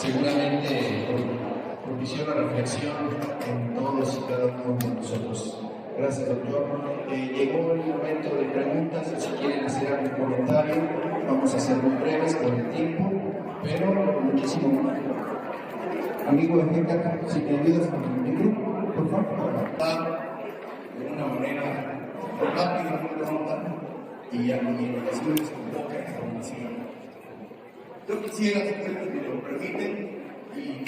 seguramente propició la reflexión en todos y cada uno de nosotros. Gracias, doctor. Llegó el momento de preguntas. Si quieren hacer algún comentario, vamos a ser muy breves por el tiempo, pero muchísimo más. Amigo de Géctor, si me ayudas con el micro, por favor. De una manera rápida, muy pronta y en ocasiones con poca información. Yo quisiera, si ustedes me lo permiten, y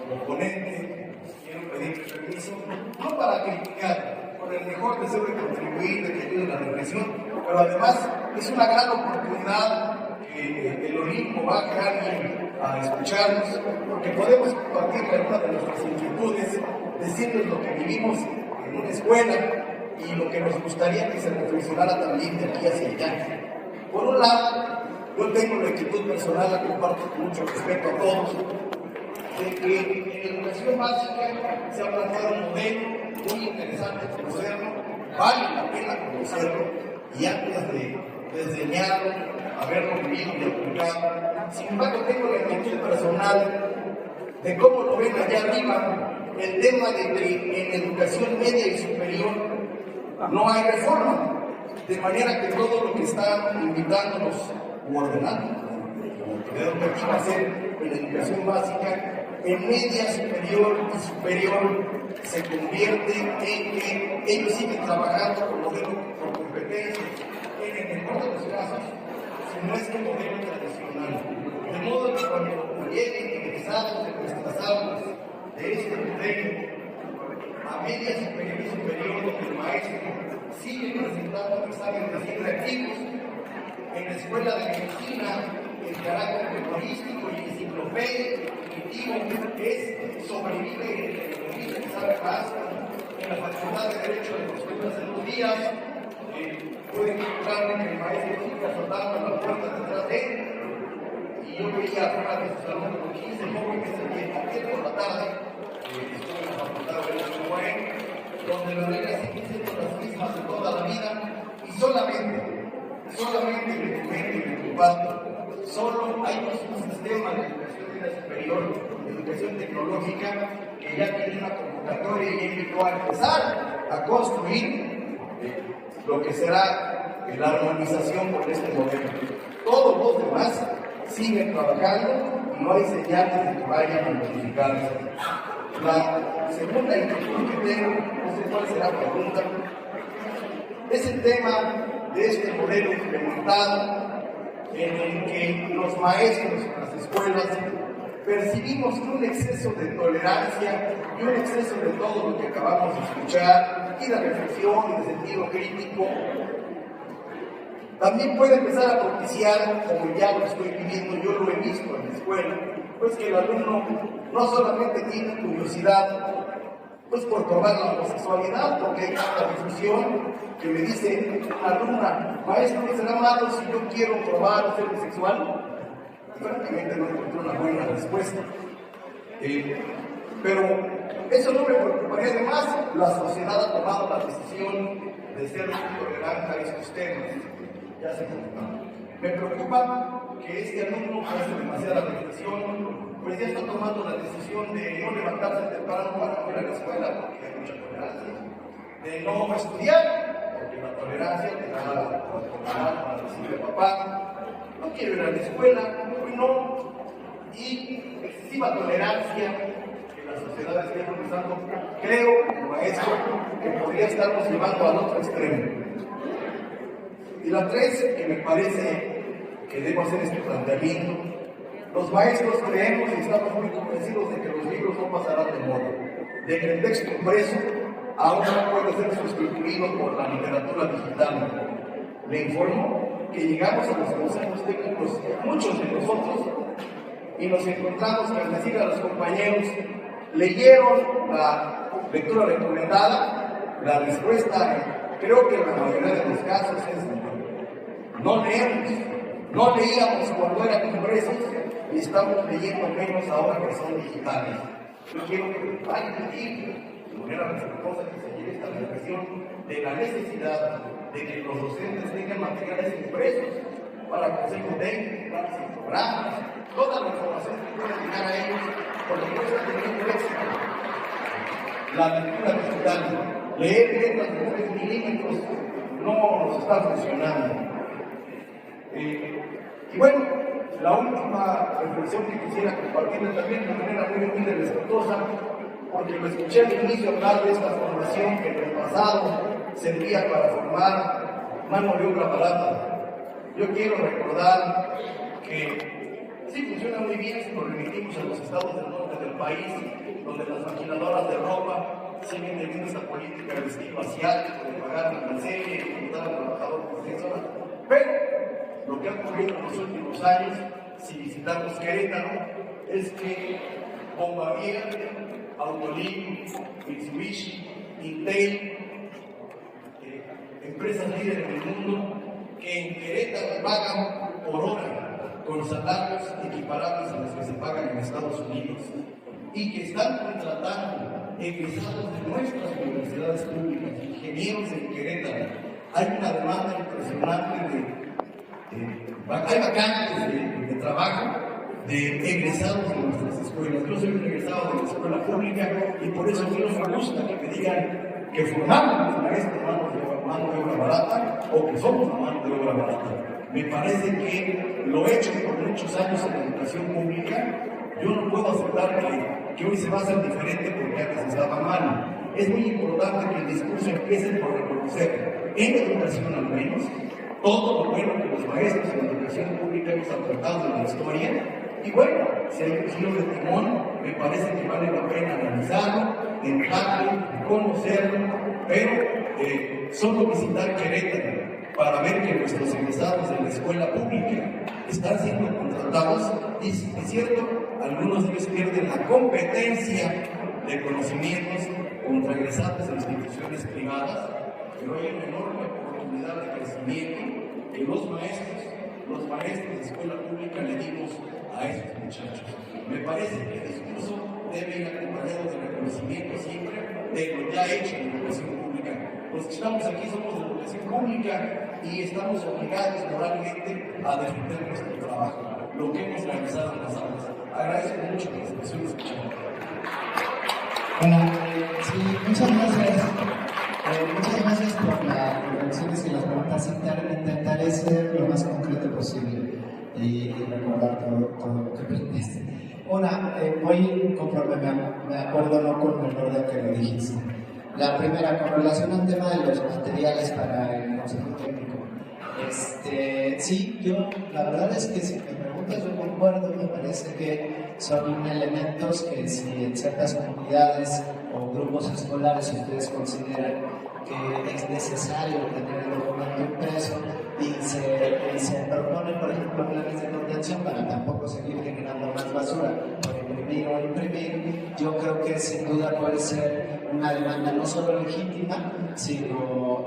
como ponente, quiero pedir permiso, no para criticar, con el mejor deseo de contribuir, de que ayude a la reflexión, pero además es una gran oportunidad que el Olimpo baje a alguien a escucharnos, porque podemos compartir alguna de nuestras inquietudes, decirles lo que vivimos en una escuela y lo que nos gustaría que se reflexionara también de aquí hacia allá. Por un lado, yo tengo la inquietud personal, la comparto con mucho respeto a todos, de que en la educación básica se ha planteado un modelo muy interesante conocerlo, vale la pena conocerlo, y antes de desdeñarlo, haberlo vivido y aplicado. Sin embargo, tengo la inquietud personal de cómo lo ven allá arriba el tema de que en educación media y superior no hay reforma, de manera que todo lo que están invitándonos u ordenando, como que objetivo hacer en la educación básica, en media superior y superior se convierte en que ellos siguen trabajando con modelo por competencia, en el mejor de los casos, si no es que modelo tradicional. De modo que cuando lleguen egresados de nuestras aulas de este modelo a media superior y superior, donde el maestro sigue presentando exámenes de cierre activos, en la escuela de medicina, el carácter memorístico y enciclopédico es sobrevive el economista que sabe más. En la facultad de Derecho de los primeros de los días puede encontrarme que el maestro sigue azotando la puerta detrás de él, y yo veía afuera de su salón con 15 jóvenes ayer por la tarde, estuve en la facultad de Derecho de Guaén, donde las reglas siguen siendo las mismas de toda la vida, y solamente me comento y me comparto, solo hay un sistema de educación superior, de educación tecnológica, que ya tiene una convocatoria y invitó a empezar a construir lo que será la armonización con este modelo. Todos los demás siguen trabajando y no hay señales de que vayan a modificarse. La segunda inquietud que tengo, no sé cuál será la pregunta, es el tema de este modelo implementado en el que los maestros en las escuelas percibimos un exceso de tolerancia y un exceso de todo lo que acabamos de escuchar, y de reflexión y de sentido crítico. También puede empezar a propiciar, como ya lo estoy viviendo, yo lo he visto en la escuela, pues que el alumno no solamente tiene curiosidad pues por probar la homosexualidad, porque hay tanta difusión que me dice una alumna, maestro, ¿será malo si yo quiero probar ser homosexual? Francamente no encontré una buena respuesta. Pero eso no me preocuparía. Además, la sociedad ha tomado la decisión de ser intolerante a estos temas. Ya se comentaba. Me preocupa que este alumno hace demasiada reflexión, pues ya está tomando la decisión de no levantarse temprano para ir a la escuela porque hay mucha tolerancia, de no estudiar porque la tolerancia te da la oportunidad para decirle papá, no quiero ir a la escuela, hoy no, y excesiva tolerancia que la sociedad está empezando, creo, como maestro, que podría estarnos llevando al otro extremo. Y la 3, que me parece que debo hacer este planteamiento, los maestros creemos y estamos muy convencidos de que los libros no pasarán de moda, de que el texto impreso aún no puede ser sustituido por la literatura digital. Le informo que llegamos a los consejos técnicos, muchos de nosotros, y nos encontramos que al decir a los compañeros, leyeron la lectura recomendada, la respuesta, creo que en la mayoría de los casos es no leemos, no leíamos cuando eran impresos y estamos leyendo menos ahora que son digitales. Yo quiero que vayan a decir de manera respetuosa que se lleve esta reflexión de la necesidad de que los docentes tengan materiales impresos para consejos técnicos, planes y programas, toda la información que la lectura digital, leer letras de 3 milímetros no nos está funcionando. Y bueno, la última reflexión que quisiera compartirles también de manera muy humilde y respetuosa, porque lo escuché al inicio hablar de esta formación que en el pasado servía para formar mano de obra barata. Yo quiero recordar que sí funciona muy bien si nos remitimos a los estados del norte del país, donde las maquiladoras de ropa siguen teniendo esta política del estilo asiático, de pagar la serie y contar al trabajador por 10 horas. Pero lo que ha ocurrido en los últimos años, si visitamos Querétaro, es que Bombardier, Autolib, Mitsubishi, Intel, empresas líderes en el mundo, que en Querétaro pagan por hora con salarios equiparables a los que se pagan en Estados Unidos y que están contratando egresados de nuestras universidades públicas, ingenieros en Querétaro. Hay una demanda impresionante hay vacantes de trabajo de egresados de nuestras escuelas. Yo soy un egresado de la escuela pública y por eso a mí no me gusta que me digan que formamos a los maestros mano de obra barata o que somos la mano de obra barata. Me parece que lo hecho por muchos años en la educación pública, yo no puedo aceptar que hoy se va a hacer diferente porque antes estaba mal. Es muy importante que el discurso empiece por reconocer, en la educación al menos, todo lo bueno que los maestros en la educación pública hemos aportado en la historia. Y bueno, si hay un giro de timón, me parece que vale la pena analizarlo, entrarlo, conocerlo, pero solo visitar Querétaro para ver que nuestros egresados de la escuela pública están siendo contratados, y es cierto, algunos de ellos pierden la competencia de conocimientos contra egresados de instituciones privadas, pero hay una enorme oportunidad de crecimiento que los maestros de escuela pública le dimos a estos muchachos. Me parece que el discurso debe ir acompañado de reconocimiento siempre de lo ya hecho en la educación pública. Los que estamos aquí somos de la educación pública y estamos obligados moralmente a defender nuestro trabajo, lo que hemos realizado en las aulas. Agradezco mucho la discusión escuchada. Bueno, sí, muchas gracias. Muchas gracias por las reflexiones y las preguntas. Intentaré ser lo más concreto posible y recordar todo lo que aprendiste. Voy conforme me acuerdo, no con el orden que lo dijiste. La primera, con relación al tema de los materiales para el consejo técnico. Sí, yo, la verdad es que si me preguntas, yo concuerdo, me parece que son elementos que si en ciertas comunidades o grupos escolares ustedes consideran que es necesario tener el documento impreso y se proponen, por ejemplo, planes de contención para tampoco seguir generando más basura por imprimir, yo creo que sin duda puede ser una demanda no solo legítima, sino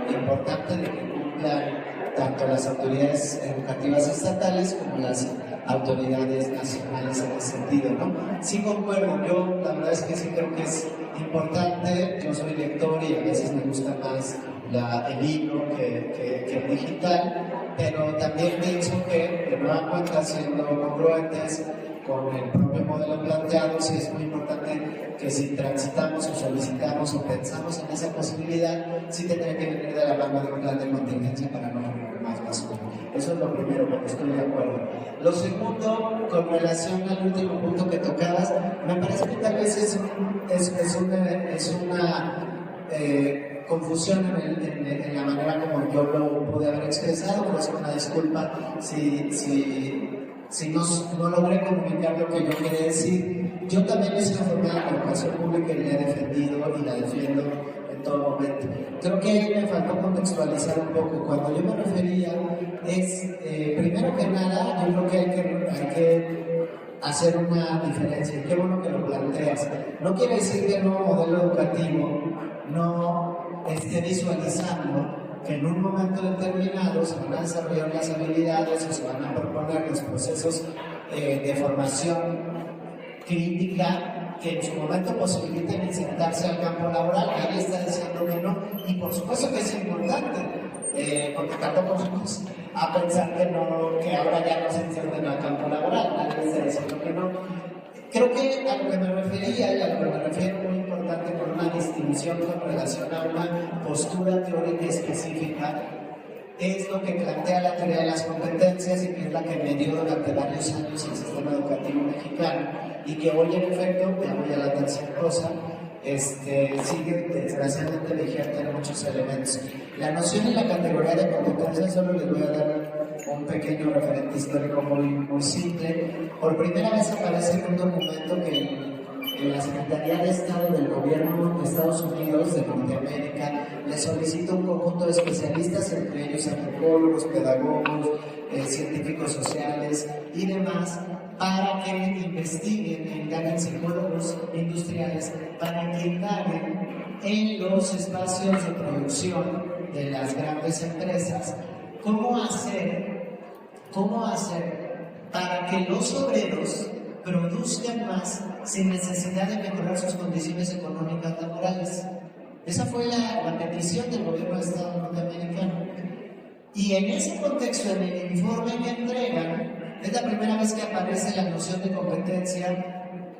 importante de que cumplan tanto las autoridades educativas estatales como las autoridades nacionales en ese sentido, ¿no? Sí concuerdo, yo la verdad es que sí creo que es importante, yo soy lector y a veces me gusta más el libro que el digital, pero también pienso que de nueva cuenta, siendo congruentes con el propio modelo planteado, sí es muy importante que si transitamos o solicitamos o pensamos en esa posibilidad, sí tendría que venir de la mano de un plan de contingencia para no generar más basura. Eso es lo primero, porque estoy de acuerdo. Lo segundo, con relación al último punto que tocabas, me parece que tal vez es una confusión en la manera como yo lo pude haber expresado, pero es una disculpa si no logré comunicar lo que yo quería decir. Yo también he sido formado en la educación pública y la he defendido y la defiendo en todo momento. Creo que ahí me faltó contextualizar un poco. Cuando yo me refería primero que nada, yo creo que hay que hacer una diferencia. Y qué bueno que lo planteas. No quiere decir que el nuevo modelo educativo no esté visualizando que en un momento determinado se van a desarrollar las habilidades o se van a proponer los procesos de formación crítica que en su momento posibiliten insertarse al campo laboral. Nadie está diciendo que no, y por supuesto que es importante, porque tampoco vamos a pensar que ahora ya no se inserten al campo laboral. Nadie está diciendo que no. creo que a lo que me refería y a lo que me refiero muy importante con una distinción con relación a una postura teórica específica es lo que plantea la teoría de las competencias y que es la que medió durante varios años el sistema educativo mexicano y que hoy en efecto, ya voy a la tercera cosa, sigue desgraciadamente vigente en muchos elementos. La noción y la categoría de competencia, solo les voy a dar un pequeño referente histórico muy simple. Por primera vez aparece en un documento que la Secretaría de Estado del Gobierno de Estados Unidos, de Norteamérica, le solicita un conjunto de especialistas, entre ellos antropólogos, pedagogos, científicos sociales y demás, para que investiguen, indaguen psicólogos industriales, para que indaguen en los espacios de producción de las grandes empresas, cómo hacer para que los obreros produzcan más sin necesidad de mejorar sus condiciones económicas laborales. Esa fue la petición del gobierno de Estado norteamericano. Y en ese contexto, en el informe que entregan, es la primera vez que aparece la noción de competencia,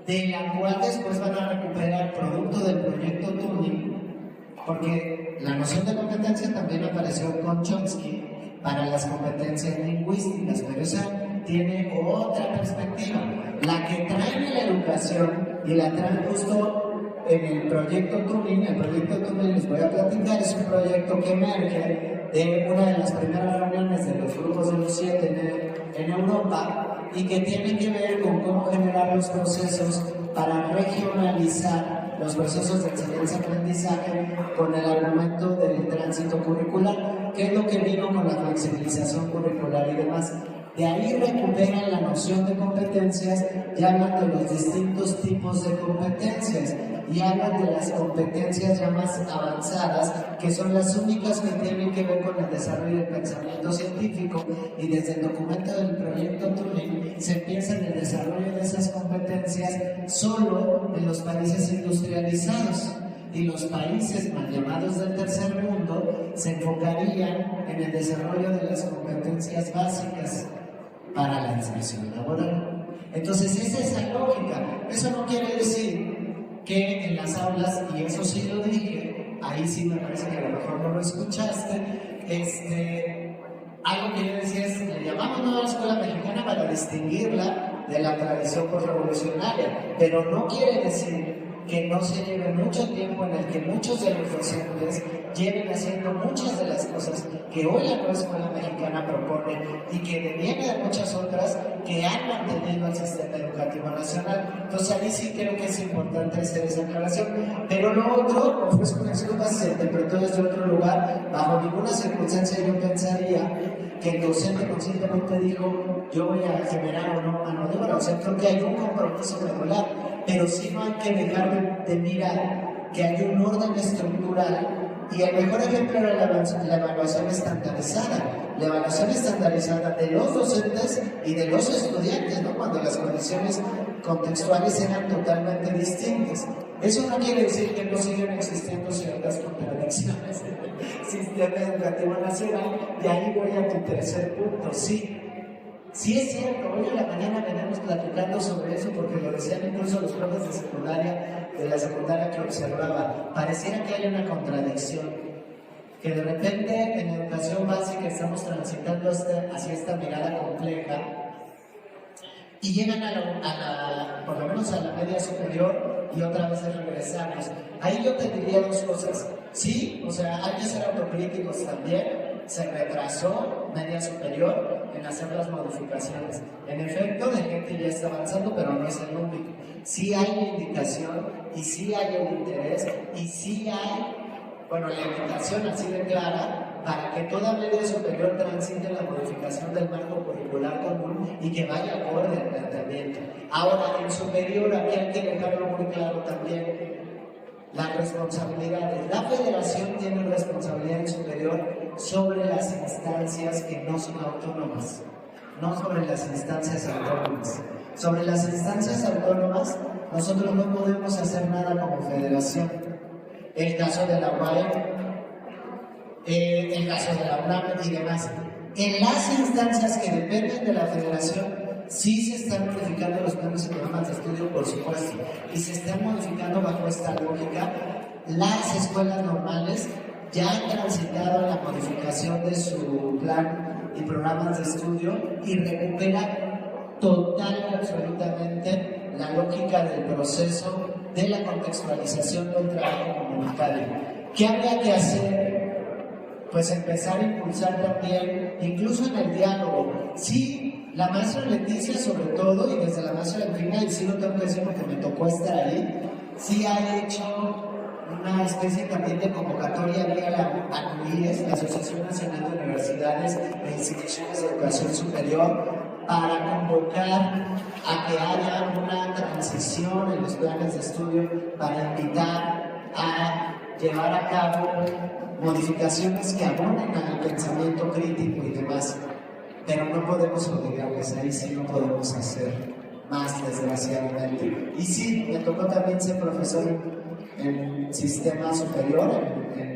de la cual después van a recuperar producto del proyecto Turing, porque la noción de competencia también apareció con Chomsky para las competencias lingüísticas, pero esa tiene otra perspectiva. La que traen en la educación y la traen justo en el proyecto Turing. El proyecto Turing, les voy a platicar, es un proyecto que emerge de una de las primeras reuniones de los grupos de los 7 en Europa y que tiene que ver con cómo generar los procesos para regionalizar los procesos de enseñanza-aprendizaje con el argumento del tránsito curricular, que es lo que vino con la flexibilización curricular y demás. De ahí recuperan la noción de competencias y hablan de los distintos tipos de competencias y hablan de las competencias ya más avanzadas, que son las únicas que tienen que ver con el desarrollo del pensamiento científico, y desde el documento del proyecto Turing se piensa en el desarrollo de esas competencias solo en los países industrializados. Y los países mal llamados del tercer mundo se enfocarían en el desarrollo de las competencias básicas para la inserción laboral. Entonces, esa es la lógica. Eso no quiere decir que en las aulas, y eso sí lo dije, ahí sí me parece que a lo mejor no lo escuchaste, algo que yo decía es, le llamamos nueva escuela mexicana para distinguirla de la tradición postrevolucionaria, pero no quiere decir que no se lleve mucho tiempo en el que muchos de los docentes lleven haciendo muchas de las cosas que hoy la nueva escuela mexicana propone y que deviene de muchas otras que han mantenido el sistema educativo nacional. Entonces ahí sí creo que es importante hacer esa aclaración. Pero lo otro, ofrezco una disculpa si se interpretó desde otro lugar. Bajo ninguna circunstancia yo pensaría que el docente conscientemente dijo yo voy a generar o no mano de obra. O sea, creo que hay un compromiso regular, pero sí no hay que dejar de mirar que hay un orden estructural. Y el mejor ejemplo era la evaluación estandarizada. La evaluación estandarizada de los docentes y de los estudiantes, ¿no? Cuando las condiciones contextuales eran totalmente distintas. Eso no quiere decir que no sigan existiendo ciertas contradicciones en el sistema educativo nacional. Y ahí voy a tu tercer punto. Sí es cierto, hoy en la mañana venimos platicando sobre eso porque lo decían incluso los profes de secundaria, de la secundaria que observaba. Pareciera que hay una contradicción, que de repente en educación básica estamos transitando hacia esta mirada compleja y llegan por lo menos a la media superior y otra vez regresamos. Ahí yo te diría dos cosas. Sí, o sea, hay que ser autocríticos también. Se retrasó media superior en hacer las modificaciones. En efecto, de gente ya está avanzando, pero no es el único. Sí hay indicación y sí hay el interés y sí hay, la invitación así de clara para que toda media superior transite la modificación del marco curricular común y que vaya acorde al planteamiento. Ahora, en superior, aquí hay que dejarlo muy claro también. Las responsabilidades. La federación tiene responsabilidad en superior sobre las instancias que no son autónomas, no sobre las instancias autónomas. Sobre las instancias autónomas, nosotros no podemos hacer nada como federación. El caso de la UAE, el caso de la UNAM y demás. En las instancias que dependen de la federación, sí se están modificando los planes y programas de estudio por supuesto, y se están modificando bajo esta lógica. Las escuelas normales ya han transitado la modificación de su plan y programas de estudio y recuperan total y absolutamente la lógica del proceso de la contextualización del trabajo comunitario. ¿Qué habría que hacer? Pues empezar a impulsar también, incluso en el diálogo. Sí, la maestra Leticia sobre todo, y desde la maestra Delfina, y sí lo tengo que decir porque me tocó estar ahí, sí ha hecho una especie también de convocatoria vía la ANUIES, la Asociación Nacional de Universidades e Instituciones de Educación Superior, para convocar a que haya una transición en los planes de estudio, para invitar a llevar a cabo modificaciones que abonen al pensamiento crítico y demás. Pero no podemos obligarles, ahí sí no podemos hacer más, desgraciadamente. Y sí, me tocó también ser profesor en sistema superior,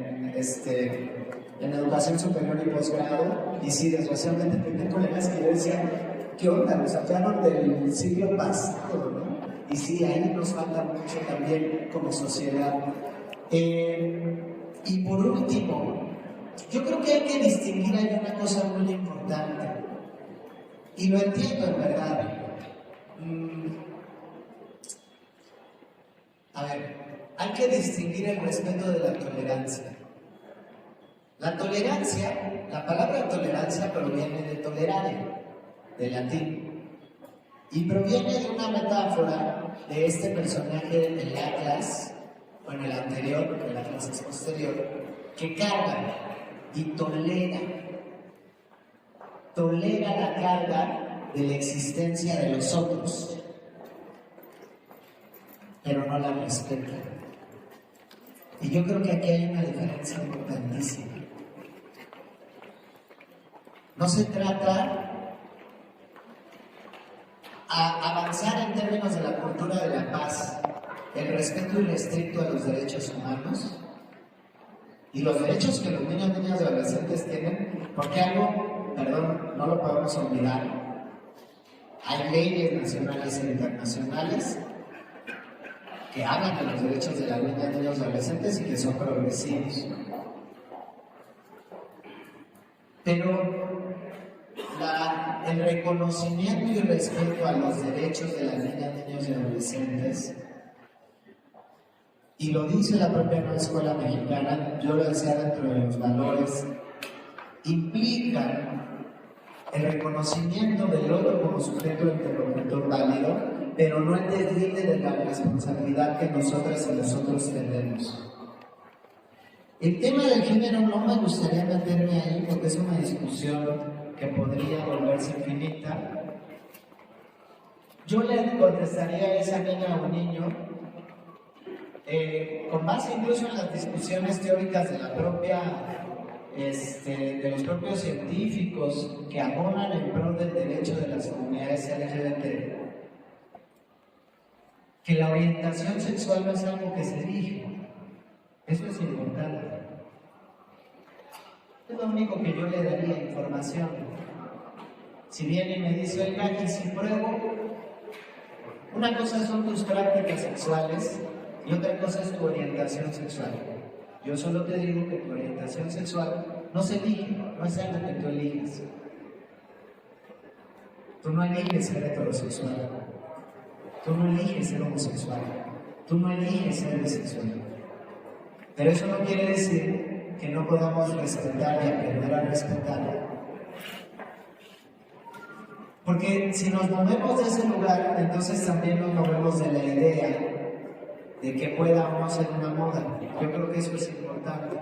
en educación superior y posgrado, y sí, desgraciadamente tengo colegas que yo decía, ¿qué onda? Lo sacaron del siglo pasado, ¿no? Y sí, ahí nos falta mucho también como sociedad. Y por último, yo creo que hay que distinguir, hay una cosa muy importante, y lo entiendo en verdad. A ver, hay que distinguir el respeto de la tolerancia. La tolerancia, la palabra tolerancia proviene de tolerare, de latín, y proviene de una metáfora de este personaje del Atlas, bueno, el anterior, porque el Atlas es posterior, que carga y tolera la carga de la existencia de los otros, pero no la respeta. Y yo creo que aquí hay una diferencia importantísima. No se trata a avanzar en términos de la cultura de la paz, el respeto irrestricto a los derechos humanos y los derechos que los niños, niñas y adolescentes tienen, porque algo, perdón, no lo podemos olvidar, hay leyes nacionales e internacionales que hablan de los derechos de las niñas, niños y adolescentes y que son progresivos. Pero el reconocimiento y respeto a los derechos de las niñas, niños y adolescentes, y lo dice la propia Nueva Escuela Mexicana, yo lo decía dentro de los valores, implican el reconocimiento del otro como sujeto interlocutor válido, pero no el deslinde de la responsabilidad que nosotras y nosotros tenemos. El tema del género no me gustaría meterme ahí porque es una discusión que podría volverse infinita. Yo le contestaría a esa niña o niño, con base incluso en las discusiones teóricas de la propia, de los propios científicos que abonan en pro del derecho de las comunidades LGBT, que la orientación sexual no es algo que se elige. Eso es importante. Es lo único que yo le daría información. Si viene y me dice, oiga, y si pruebo, una cosa son tus prácticas sexuales y otra cosa es tu orientación sexual. Yo solo te digo que tu orientación sexual no se elige, no es algo que tú elijas. Tú no eliges ser heterosexual, tú no eliges ser homosexual, tú no eliges ser bisexual. Pero eso no quiere decir que no podamos respetar y aprender a respetar. Porque si nos movemos de ese lugar, entonces también nos movemos de la idea de que pueda o no ser una moda. Yo creo que eso es importante.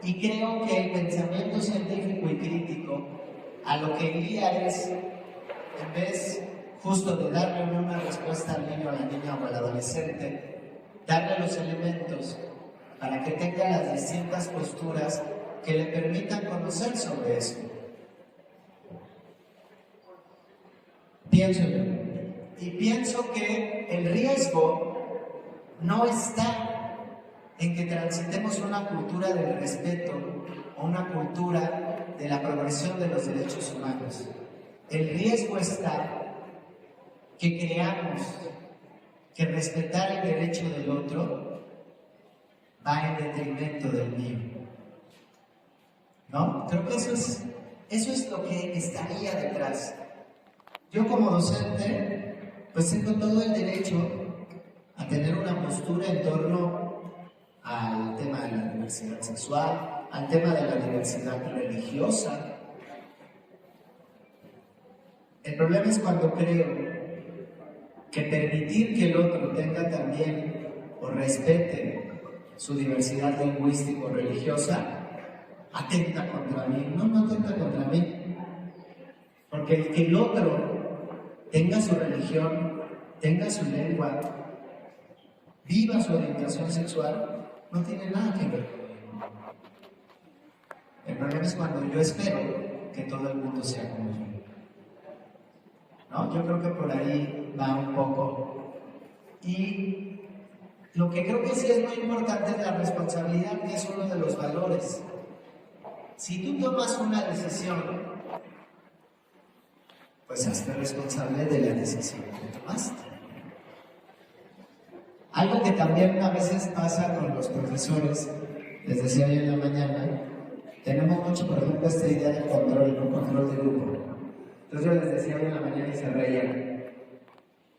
Y creo que el pensamiento científico y crítico a lo que iría es, en vez justo de darle una respuesta al niño, a la niña o al adolescente, darle los elementos para que tenga las distintas posturas que le permitan conocer sobre eso. Pienso yo. Y pienso que el riesgo no está en que transitemos una cultura del respeto o una cultura de la progresión de los derechos humanos. El riesgo está que creamos que respetar el derecho del otro va en detrimento del mío. ¿No? Creo que eso es lo que estaría detrás. Yo como docente, pues tengo todo el derecho a tener una postura en torno al tema de la diversidad sexual, al tema de la diversidad religiosa. El problema es cuando creo que permitir que el otro tenga también o respete su diversidad lingüística o religiosa atenta contra mí. No atenta contra mí. Porque el que el otro tenga su religión, tenga su lengua, viva su orientación sexual, no tiene nada que ver conmigo. El problema es cuando yo espero que todo el mundo sea como yo. ¿No? Yo creo que por ahí va un poco. Y lo que creo que sí es muy importante es la responsabilidad, que es uno de los valores. Si tú tomas una decisión, pues hazte responsable de la decisión que tomaste. Algo que también a veces pasa con los profesores, les decía hoy en la mañana, tenemos mucho, por ejemplo, esta idea del control de grupo. Entonces yo les decía hoy en la mañana y se reían.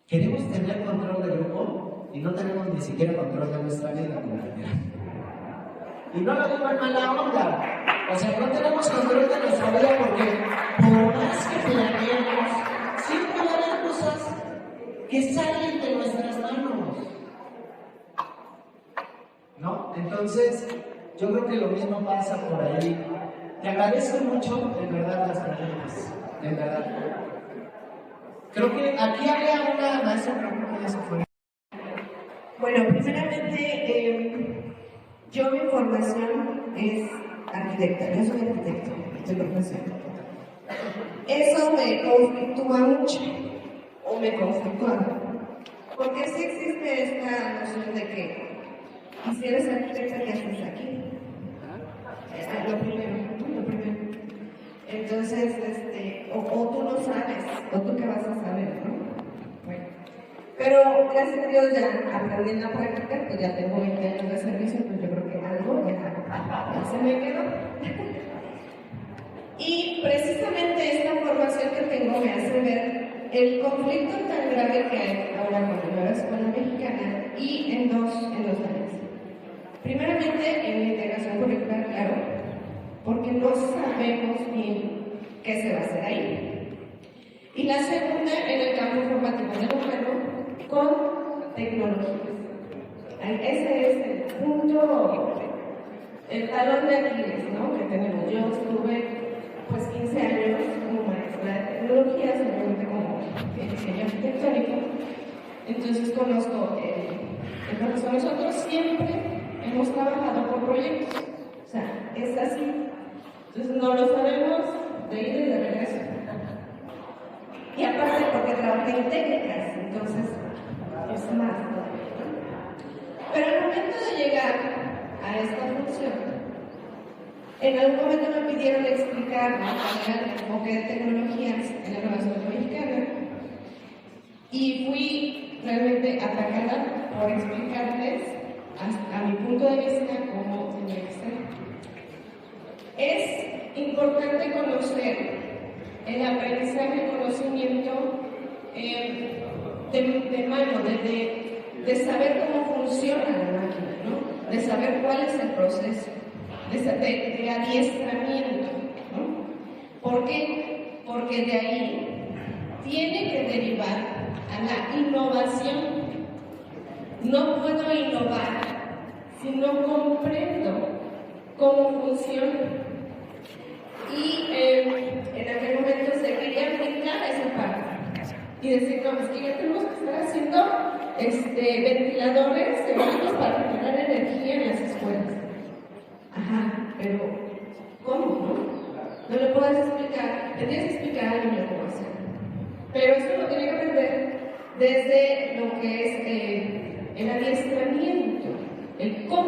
Queremos tener control de grupo y no tenemos ni siquiera control de nuestra vida. Y no lo digo en mala onda. O sea, no tenemos control de nuestra vida porque por más que planeemos, siempre va a haber cosas que salen de nuestras manos. ¿No? Entonces, yo creo que lo mismo pasa por ahí. Te agradezco mucho, de verdad, las preguntas. De verdad. Creo que aquí había una maestra, pero ya se fue. Bueno, primeramente, yo mi formación es arquitecta, yo soy arquitecto de formación. Eso me conflictúa mucho, o me conflictúa, porque sí existe esta noción de que, y si eres arquitecta, ¿qué haces aquí? Lo primero. Entonces, o tú no sabes, o tú qué vas a saber, ¿no? Bueno. Pero gracias a Dios ya aprendí en la práctica, pues ya tengo 20 años de servicio, pues yo creo que algo ya se me quedó. Y precisamente esta formación que tengo me hace ver el conflicto tan grave que hay ahora con la nueva escuela mexicana y en dos áreas. Primeramente, en la integración curricular, claro, porque no sabemos bien qué se va a hacer ahí. Y la segunda, en el campo formativo del humano, con tecnologías. Ese es el punto, el talón de Aquiles, ¿no? Que tenemos. Yo estuve pues 15 años como maestra de tecnologías, obviamente como diseño arquitectónico. Entonces conozco el profesor. Nosotros siempre hemos trabajado por proyectos. O sea, es así. Entonces no lo sabemos de ida y de regreso. Y aparte porque trabajé en técnicas, entonces es más todavía, ¿no? Pero al momento de llegar a esta función, en algún momento me pidieron explicar el enfoque de tecnologías en la nueva escuela mexicana y fui realmente atacada por explicarles a mi punto de vista cómo tenía que ser. Es importante conocer el aprendizaje, el conocimiento de mano, de saber cómo funciona la máquina, ¿no? De saber cuál es el proceso, de adiestramiento, ¿no? ¿Por qué? Porque de ahí tiene que derivar a la innovación. No puedo innovar si no comprendo cómo funciona. Y en aquel momento se quería brincar esa parte y decir, no, es que ya tenemos que estar haciendo ventiladores eléctricos para generar energía en las escuelas. Ajá, pero ¿cómo, no? No le puedes explicar, le tienes que explicar a alguien cómo hacer. Pero eso lo tiene que aprender desde lo que es el adiestramiento, el cómo